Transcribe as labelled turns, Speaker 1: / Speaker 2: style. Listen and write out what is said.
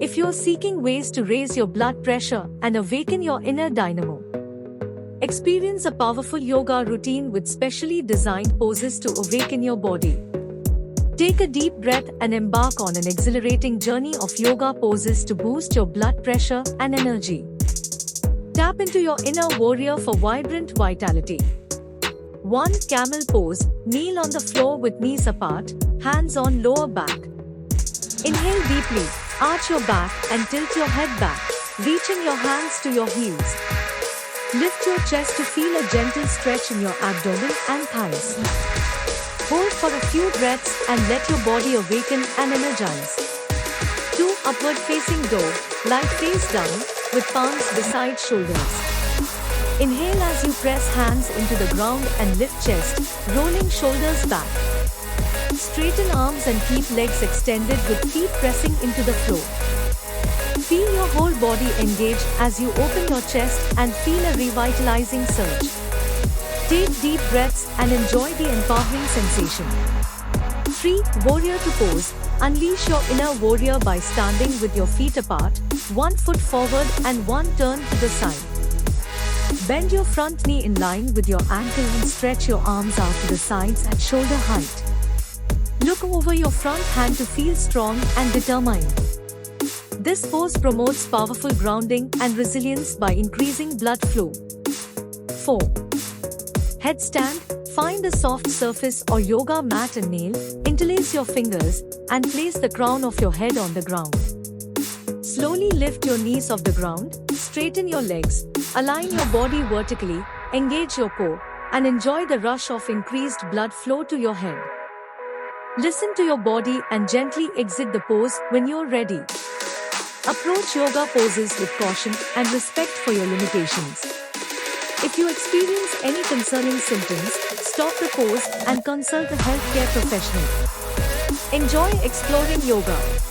Speaker 1: if you're seeking ways to raise your blood pressure and awaken your inner dynamo. Experience a powerful yoga routine with specially designed poses to awaken your body. Take a deep breath and embark on an exhilarating journey of yoga poses to boost your blood pressure and energy. Tap into your inner warrior for vibrant vitality. 1. Camel Pose. Kneel on the floor with knees apart, hands on lower back. Inhale deeply, arch your back and tilt your head back, reaching your hands to your heels. Lift your chest to feel a gentle stretch in your abdomen and thighs. Hold for a few breaths and let your body awaken and energize. 2. Upward facing dog. Lie face down, with palms beside shoulders. Inhale as you press hands into the ground and lift chest, rolling shoulders back. Straighten arms and keep legs extended with feet pressing into the floor. Feel your whole body engage as you open your chest and feel a revitalizing surge. Take deep breaths and enjoy the empowering sensation. 3. Warrior to pose. Unleash your inner warrior by standing with your feet apart, one foot forward and one turn to the side. Bend your front knee in line with your ankle and stretch your arms out to the sides at shoulder height. Look over your front hand to feel strong and determined. This pose promotes powerful grounding and resilience by increasing blood flow. 4. Headstand. Find a soft surface or yoga mat and kneel, interlace your fingers, and place the crown of your head on the ground. Slowly lift your knees off the ground, straighten your legs, align your body vertically, engage your core, and enjoy the rush of increased blood flow to your head. Listen to your body and gently exit the pose when you're ready. Approach yoga poses with caution and respect for your limitations. If you experience any concerning symptoms, stop the pose and consult a healthcare professional. Enjoy exploring yoga.